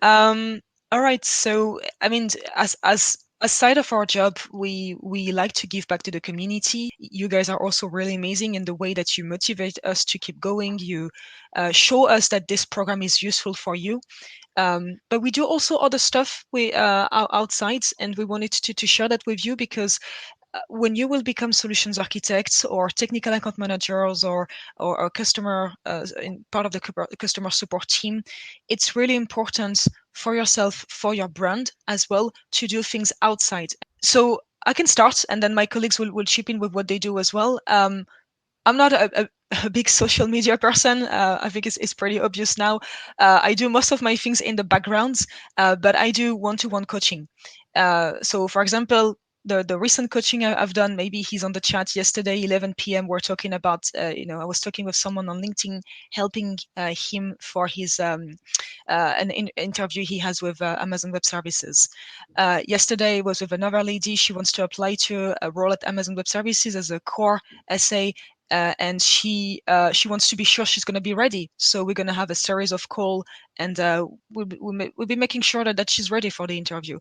All right. So, I mean, as aside of our job, we like to give back to the community. You guys are also really amazing in the way that you motivate us to keep going. You show us that this program is useful for you. But we do also other stuff outside, and we wanted to share that with you because when you will become solutions architects or technical account managers or customer in part of the customer support team, it's really important for yourself, for your brand as well, to do things outside. So I can start, and then my colleagues will chip in with what they do as well. I'm not a big social media person. I think it's pretty obvious now. I do most of my things in the background, but I do one-to-one coaching. So, for example, the recent coaching I've done, maybe he's on the chat yesterday, 11 p.m. We're talking about, I was talking with someone on LinkedIn, helping him for his an interview he has with Amazon Web Services. Yesterday was with another lady. She wants to apply to a role at Amazon Web Services as a core SA, and she wants to be sure she's going to be ready. So we're going to have a series of call, and we'll be making sure that she's ready for the interview.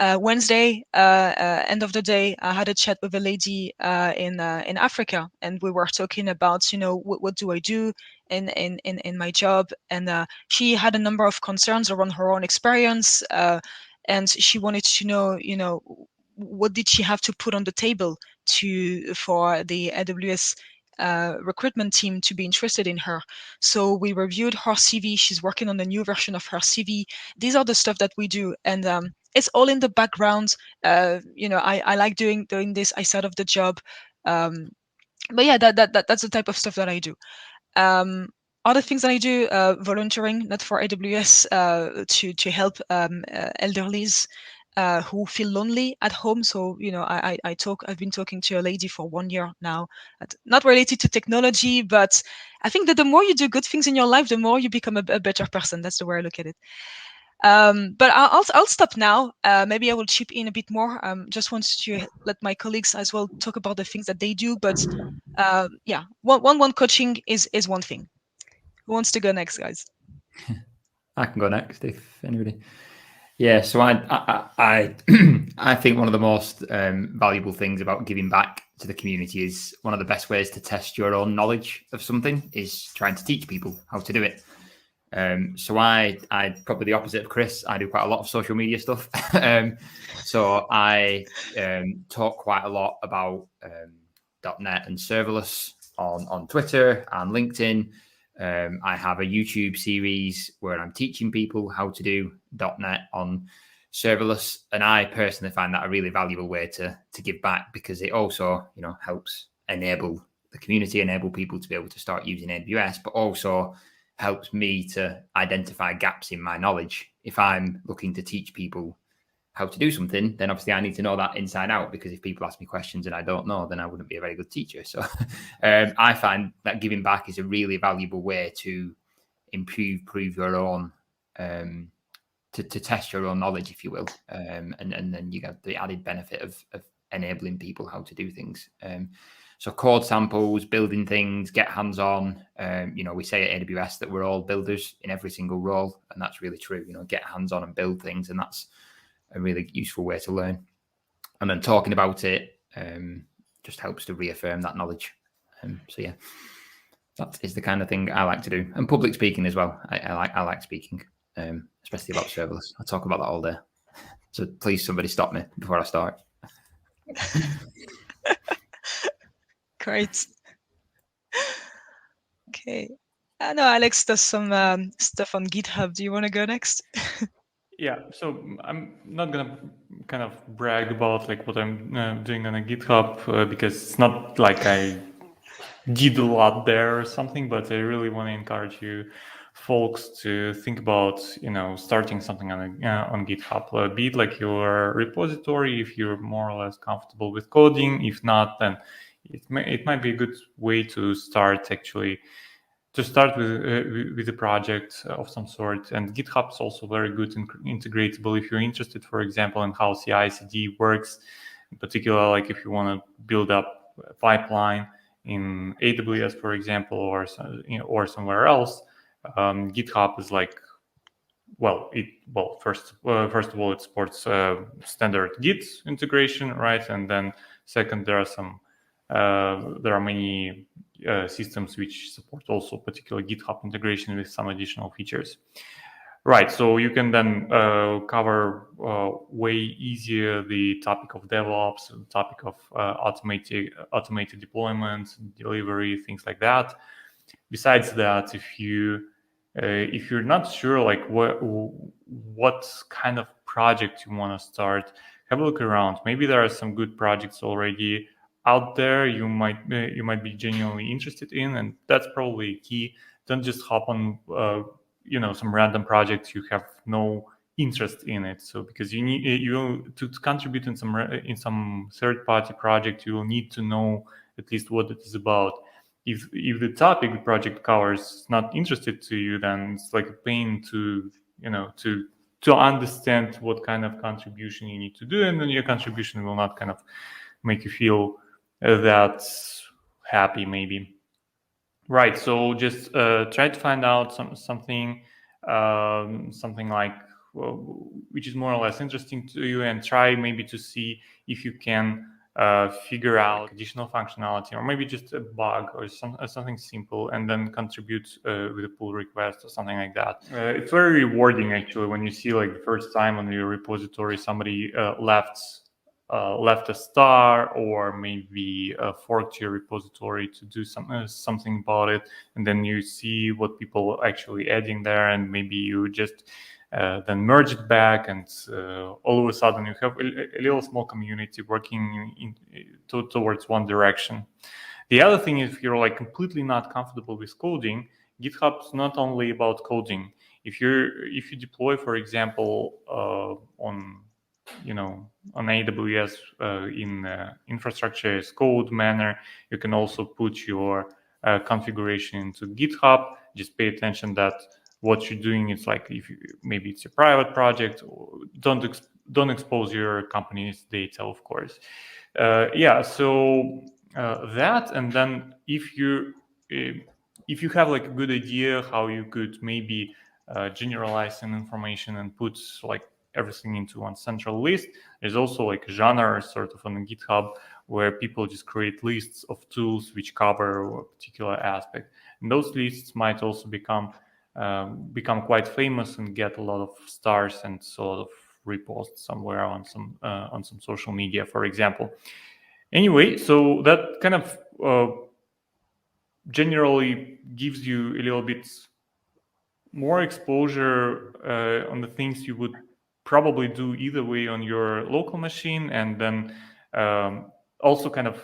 Wednesday, end of the day, I had a chat with a lady in Africa, and we were talking about, what do I do in my job, and she had a number of concerns around her own experience, and she wanted to know, what did she have to put on the table for the AWS recruitment team to be interested in her. So we reviewed her CV. She's working on a new version of her CV. These are the stuff that we do, and it's all in the background. I like doing this outside of the job. But yeah, that's the type of stuff that I do. Other things that I do, volunteering, not for AWS, to help elderlies who feel lonely at home. So I've been talking to a lady for 1 year now, not related to technology, but I think that the more you do good things in your life, the more you become a better person. That's the way I look at it. But I'll stop now. Maybe I will chip in a bit more. Just want to let my colleagues as well talk about the things that they do. But yeah, one coaching is one thing. Who wants to go next, guys? I can go next if anybody. Yeah, so I I think one of the most valuable things about giving back to the community is one of the best ways to test your own knowledge of something is trying to teach people how to do it. So I probably the opposite of Chris. I do quite a lot of social media stuff. So I talk quite a lot about .NET and serverless on Twitter and LinkedIn. I have a YouTube series where I'm teaching people how to do .NET on serverless, and I personally find that a really valuable way to give back because it also helps enable the community, enable people to be able to start using AWS, but also helps me to identify gaps in my knowledge. If I'm looking to teach people how to do something, then obviously I need to know that inside out, because if people ask me questions and I don't know, then I wouldn't be a very good teacher. So I find that giving back is a really valuable way to prove your own, to test your own knowledge, if you will. And then you get the added benefit of enabling people how to do things. So code samples, building things, get hands-on. We say at AWS that we're all builders in every single role, and that's really true. Get hands-on and build things, and that's a really useful way to learn. And then talking about it just helps to reaffirm that knowledge. So yeah, that is the kind of thing I like to do. And public speaking as well. I like speaking, especially about serverless. I talk about that all day. So please, somebody stop me before I start. Great. Okay. I know Alex does some stuff on GitHub. Do you want to go next? Yeah, so I'm not gonna kind of brag about like what I'm doing on a GitHub because it's not like I did a lot there or something, but I really want to encourage you folks to think about starting something on GitHub, be it like your repository if you're more or less comfortable with coding. If not, then it might be a good way to start with a project of some sort. And GitHub is also very good and integratable if you're interested, for example, in how CI/CD works, in particular, like if you want to build up a pipeline in AWS, for example, or somewhere else. GitHub is like first of all, it supports standard Git integration, right? And then second, there are many systems which support also particular GitHub integration with some additional features. Right, so you can then cover way easier the topic of DevOps, the topic of automated deployment, delivery, things like that. Besides that, if you're not sure like what kind of project you want to start, have a look around. Maybe there are some good projects already out there you might be genuinely interested in, and that's probably key. Don't just hop on some random project you have no interest in it. So because you to contribute in some third party project, you will need to know at least what it is about. If the topic the project covers is not interested to you, then it's like a pain to to understand what kind of contribution you need to do, and then your contribution will not kind of make you feel that happy maybe. Right. So just try to find out something like which is more or less interesting to you, and try maybe to see if you can figure out additional functionality, or maybe just a bug or something simple, and then contribute with a pull request or something like that. It's very rewarding actually when you see like the first time on your repository somebody left a star, or maybe forked your repository to do something about it, and then you see what people are actually adding there, and maybe you just then merge it back, and all of a sudden you have a little small community working towards one direction. The other thing, if you're like completely not comfortable with coding, GitHub's not only about coding. If you deploy, for example, on AWS in infrastructure as code manner, you can also put your configuration into GitHub. Just pay attention that what you're doing is like, maybe it's a private project, don't expose your company's data, of course. So that, and then if you have like a good idea how you could maybe generalize some information and put like everything into one central list, there's also like a genre sort of on GitHub where people just create lists of tools which cover a particular aspect, and those lists might also become quite famous and get a lot of stars and a lot of reposts somewhere on some social media, for example. Anyway, so that kind of generally gives you a little bit more exposure on the things you would probably do either way on your local machine, and then also kind of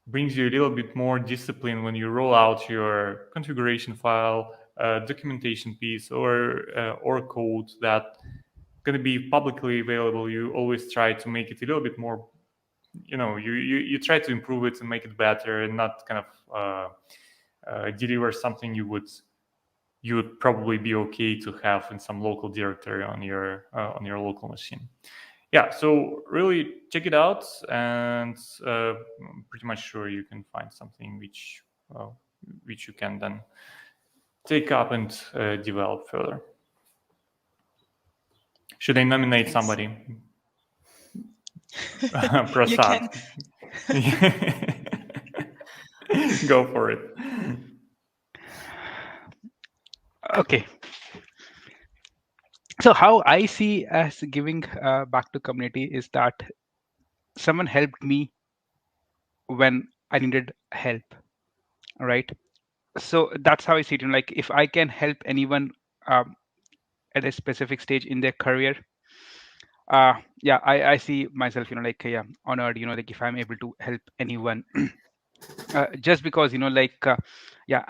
brings you a little bit more discipline when you roll out your configuration file, documentation piece, or code that going to be publicly available. You always try to make it a little bit more, you try to improve it and make it better, and not kind of deliver something you would probably be okay to have in some local directory on your local machine. Yeah, so really check it out, and I'm pretty much sure you can find something which you can then take up and develop further. Should I nominate somebody? Prasad. Go for it. Okay. So how I see as giving back to community is that someone helped me when I needed help, right? So that's how I see it. Like if I can help anyone um, at a specific stage in their career, yeah, I see myself, like yeah, honored. Like if I'm able to help anyone, just because yeah,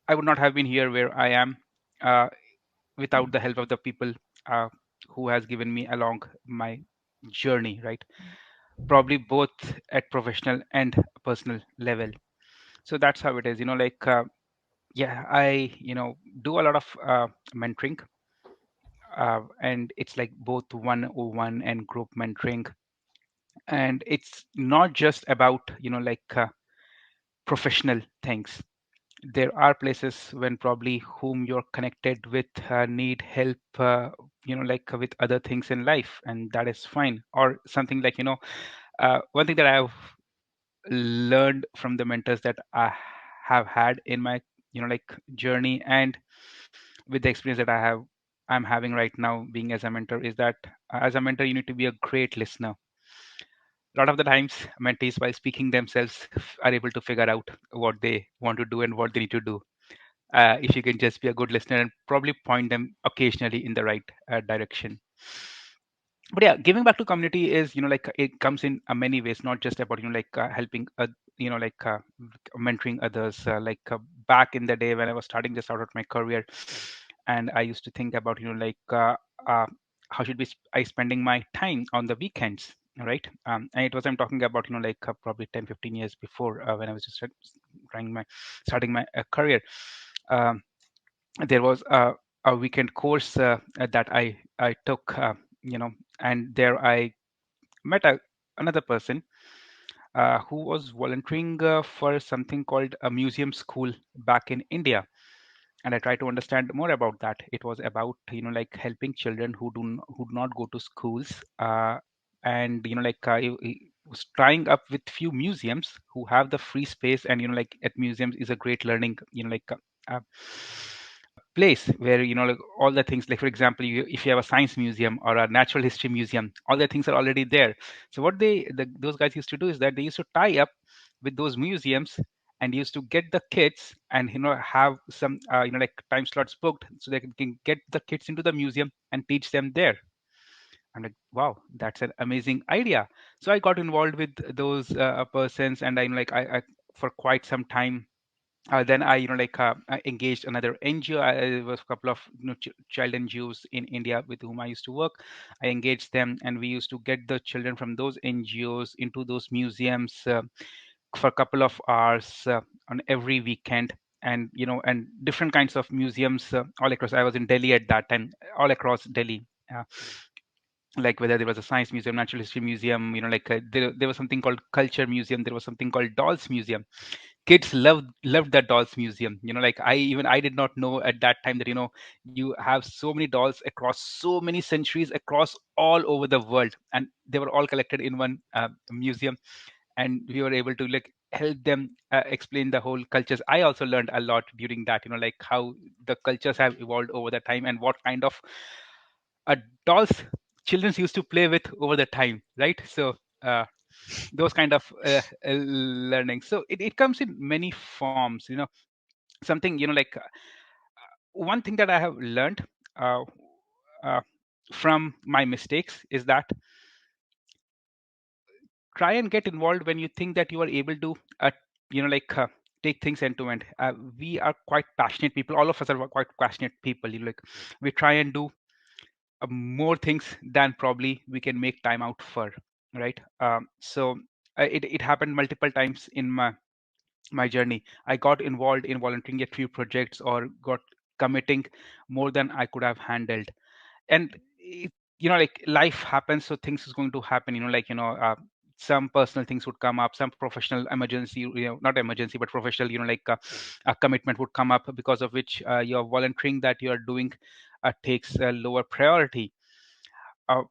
I would not have been here where I am without the help of the people uh, who has given me along my journey, right? Probably both at professional and personal level. So that's how it is. Yeah, I do a lot of mentoring, and it's like both one-on-one and group mentoring, and it's not just about professional things. There are places when probably whom you're connected with need help, like with other things in life, and that is fine. Or something like, one thing that I've learned from the mentors that I have had in my, journey, and with the experience that I'm having right now being as a mentor, is that as a mentor, you need to be a great listener. A lot of the times, mentees, while speaking themselves, are able to figure out what they want to do and what they need to do. If you can just be a good listener and probably point them occasionally in the right direction. But yeah, giving back to community is, it comes in many ways, not just about, helping, mentoring others. Back in the day when I was starting just out of my career, and I used to think about, uh, how should be I spending my time on the weekends, right? And it was, I'm talking about, probably 10, 15 years before, when I was just trying my starting my career. Um, there was a weekend course that I took, and there I met another person who was volunteering for something called a museum school back in India, and I tried to understand more about that. It was about, helping children who do not go to schools, and he was trying up with few museums who have the free space, and at museums is a great learning, uh, place where, all the things, like for example, if you have a science museum or a natural history museum, all the things are already there. So what those guys used to do is that they used to tie up with those museums and used to get the kids and, have some time slots booked so they can get the kids into the museum and teach them there. I'm like, wow, that's an amazing idea. So I got involved with those persons, and I'm like, I for quite some time. Then I, I engaged another NGO. It was a couple of, child NGOs in India with whom I used to work. I engaged them, and we used to get the children from those NGOs into those museums for a couple of hours on every weekend. And and different kinds of museums all across. I was in Delhi at that time, all across Delhi. Uh, like whether there was a science museum, natural history museum, there was something called culture museum, there was something called dolls museum. Kids loved that dolls museum. I did not know at that time that, you have so many dolls across so many centuries across all over the world, and they were all collected in one museum, and we were able to help them explain the whole cultures. I also learned a lot during that, how the cultures have evolved over the time and what kind of dolls children used to play with over the time, right? So uh, those kind of learning. So it comes in many forms, something, one thing that I have learned uh, uh, from my mistakes is that try and get involved when you think that you are able to you know like uh, take things end to end. We are quite passionate people, all of us are quite passionate people, we try and do more things than probably we can make time out for, right? So it happened multiple times in my journey. I got involved in volunteering at few projects or got committing more than I could have handled. And life happens, so things is going to happen, some personal things would come up, some professional emergency, not emergency but professional, a commitment would come up, because of which your volunteering that you are doing takes a lower priority, uh,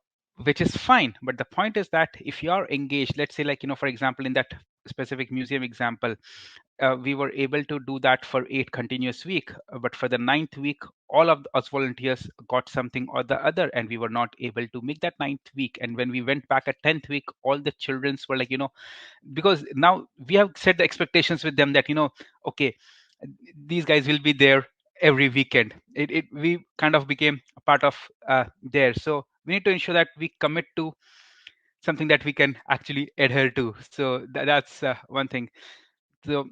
which is fine. But the point is that if you are engaged, let's say, for example, in that specific museum example, we were able to do that for 8 continuous week, but for the ninth week, all of us volunteers got something or the other, and we were not able to make that ninth week. And when we went back at 10th week, all the childrens were like, because now we have set the expectations with them that, okay, these guys will be there every weekend. We kind of became a part of there. So we need to ensure that we commit to something that we can actually adhere to. So that's one thing. So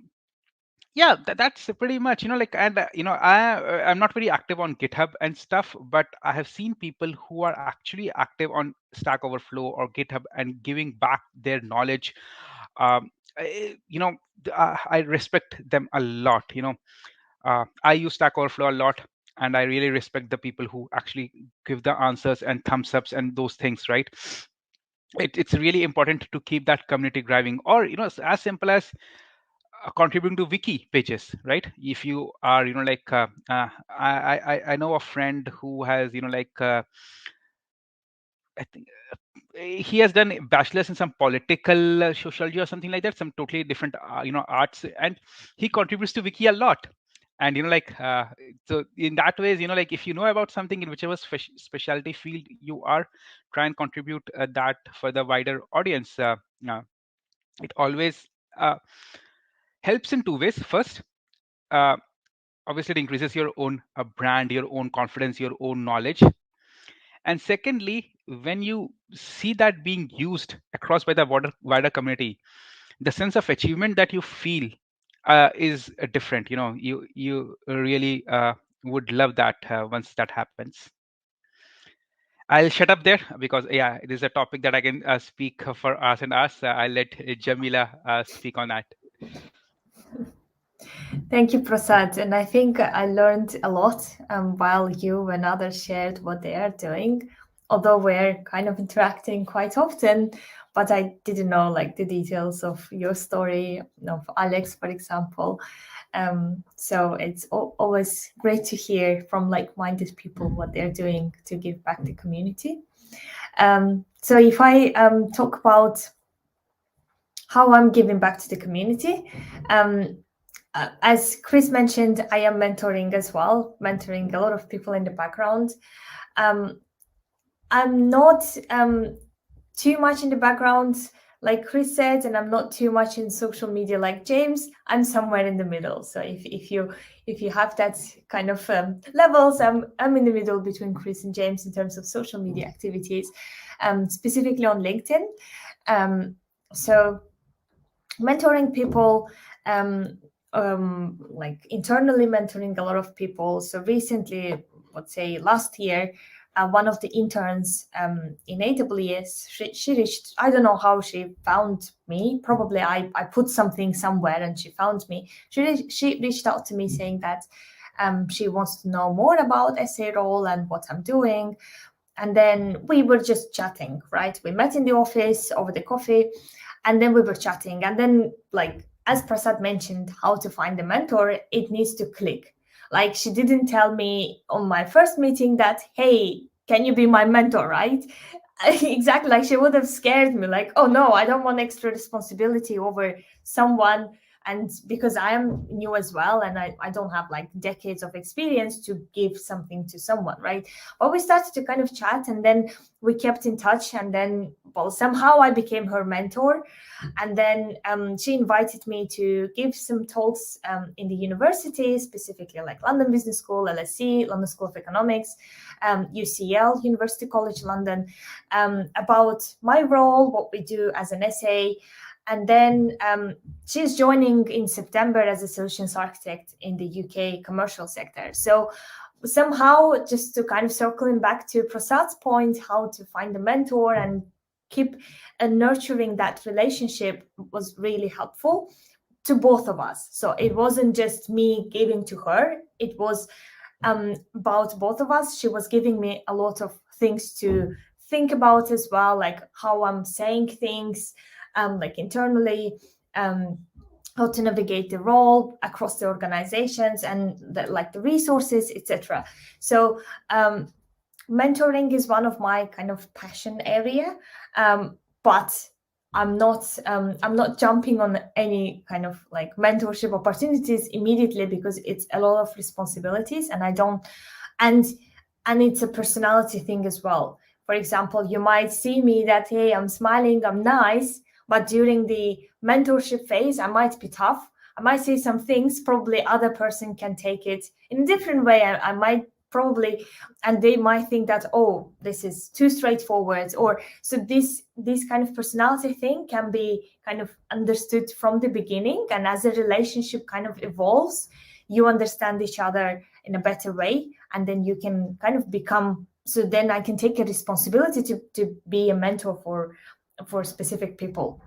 yeah, that's pretty much, and I'm not very active on GitHub and stuff, but I have seen people who are actually active on Stack Overflow or GitHub and giving back their knowledge. I respect them a lot. I use Stack Overflow a lot, and I really respect the people who actually give the answers and thumbs ups and those things, right? It's really important to keep that community driving. Or as simple as contributing to wiki pages, right? If you are, I know a friend who has, I think he has done a bachelor's in some political sociology or something like that, some totally different, arts, and he contributes to wiki a lot. And so in that ways, if you know about something in whichever specialty field you are, try and contribute that for the wider audience. It always helps in two ways. First, uh, obviously it increases your own brand, your own confidence, your own knowledge. And secondly, when you see that being used across by the wider community, the sense of achievement that you feel is different. You really would love that once that happens. I'll shut up there because yeah, it is a topic that I can speak for us and us. I'll let Jamila speak on that. Thank you, Prasad. And I think I learned a lot while you and others shared what they are doing, although we're kind of interacting quite often, but I didn't know like the details of your story, of Alex, for example. So it's always great to hear from like-minded people what they're doing to give back to the community. So if I talk about how I'm giving back to the community, as Chris mentioned, I am mentoring as well, mentoring a lot of people in the background. I'm not too much in the background, like Chris said, and I'm not too much in social media like James. I'm somewhere in the middle. So if you have that kind of levels, I'm in the middle between Chris and James in terms of social media activities, specifically on LinkedIn. So mentoring people, like internally mentoring a lot of people. So recently, let's say last year, one of the interns in AWS, she reached, I don't know how she found me. Probably I put something somewhere and she found me. She reached out to me saying that she wants to know more about SA role and what I'm doing. And then we were just chatting, right? We met in the office over the coffee, and then we were chatting. And then, like, as Prasad mentioned, how to find a mentor, it needs to click. Like, she didn't tell me on my first meeting that, hey, can you be my mentor, right? Exactly, like she would have scared me, like, oh no, I don't want extra responsibility over someone. And because I am new as well, and I don't have like decades of experience to give something to someone, right? But we started to kind of chat, and then we kept in touch, and then, well, somehow I became her mentor. And then she invited me to give some talks in the university, specifically like London Business School, LSE, London School of Economics, UCL, University College London, about my role, what we do as an SA. And then she's joining in September as a solutions architect in the UK commercial sector. So somehow, just to kind of circling back to Prasad's point, how to find a mentor and keep nurturing that relationship was really helpful to both of us. So it wasn't just me giving to her, it was about both of us. She was giving me a lot of things to think about as well, like how I'm saying things, like internally, how to navigate the role across the organizations and the resources, etc. So mentoring is one of my kind of passion area, but I'm not jumping on any kind of like mentorship opportunities immediately because it's a lot of responsibilities, and I don't, and it's a personality thing as well. For example, you might see me that, hey, I'm smiling, I'm nice, but during the mentorship phase, I might be tough. I might say some things, probably other person can take it in a different way. I might probably, and they might think that, oh, this is too straightforward, or so this kind of personality thing can be kind of understood from the beginning, and as a relationship kind of evolves, you understand each other in a better way, and then you can kind of become, so then I can take a responsibility to be a mentor for specific people.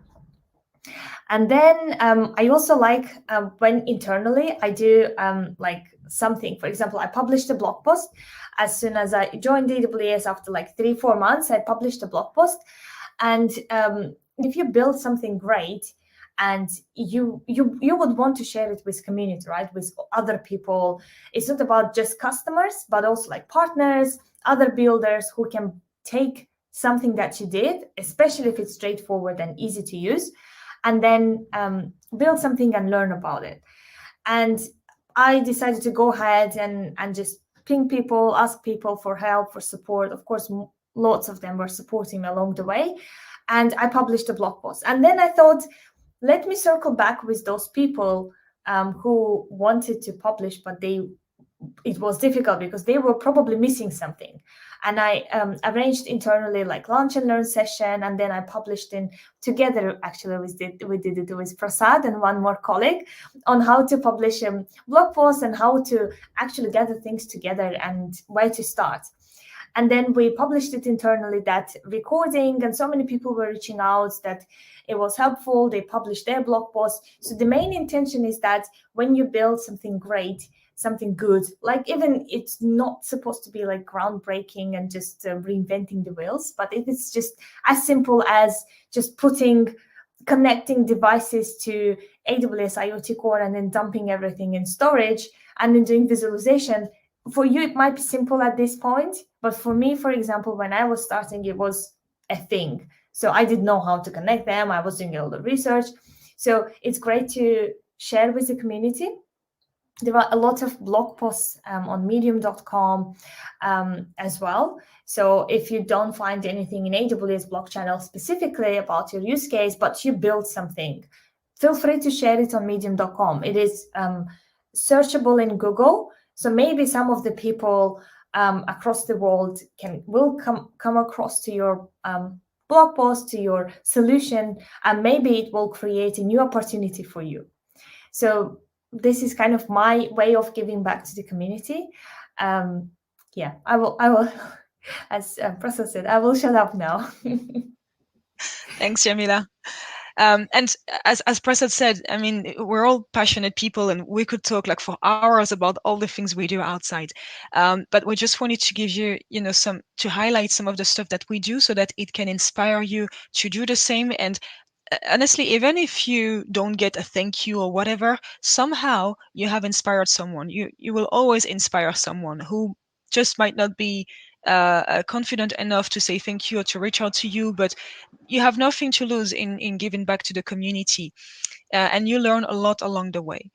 And then I also like when internally I do like something. For example, I published a blog post as soon as I joined AWS. After like 3-4 months, I published a blog post. And if you build something great, and you would want to share it with community, right, with other people. It's not about just customers, but also like partners, other builders who can take something that you did, especially if it's straightforward and easy to use, and then build something and learn about it. And I decided to go ahead and just ping people, ask people for help, for support. Of course, lots of them were supporting me along the way. And I published a blog post. And then I thought, let me circle back with those people who wanted to publish, but it was difficult because they were probably missing something. And I arranged internally like lunch and learn session, and then I published in together. Actually, we did it with Prasad and one more colleague on how to publish blog posts and how to actually gather things together and where to start. And then we published it internally, that recording, and so many people were reaching out that it was helpful. They published their blog posts. So the main intention is that when you build something great, something good, like even it's not supposed to be like groundbreaking and just reinventing the wheels, but if it's just as simple as just connecting devices to AWS IoT Core and then dumping everything in storage and then doing visualization, for you it might be simple at this point, but for me, for example, when I was starting, it was a thing. So I didn't know how to connect them. I was doing all the research. So it's great to share with the community. There are a lot of blog posts on medium.com as well. So if you don't find anything in AWS blog channel specifically about your use case, but you build something, feel free to share it on medium.com. It is searchable in Google. So maybe some of the people across the world will come across to your blog post, to your solution, and maybe it will create a new opportunity for you. So this is kind of my way of giving back to the community. Yeah, I will, as Prasad said, I will shut up now. Thanks, Jamila. And as Prasad said, I mean, we're all passionate people, and we could talk like for hours about all the things we do outside. But we just wanted to give you, to highlight some of the stuff that we do so that it can inspire you to do the same. And honestly, even if you don't get a thank you or whatever, somehow you have inspired someone. You will always inspire someone who just might not be confident enough to say thank you or to reach out to you, but you have nothing to lose in giving back to the community, and you learn a lot along the way.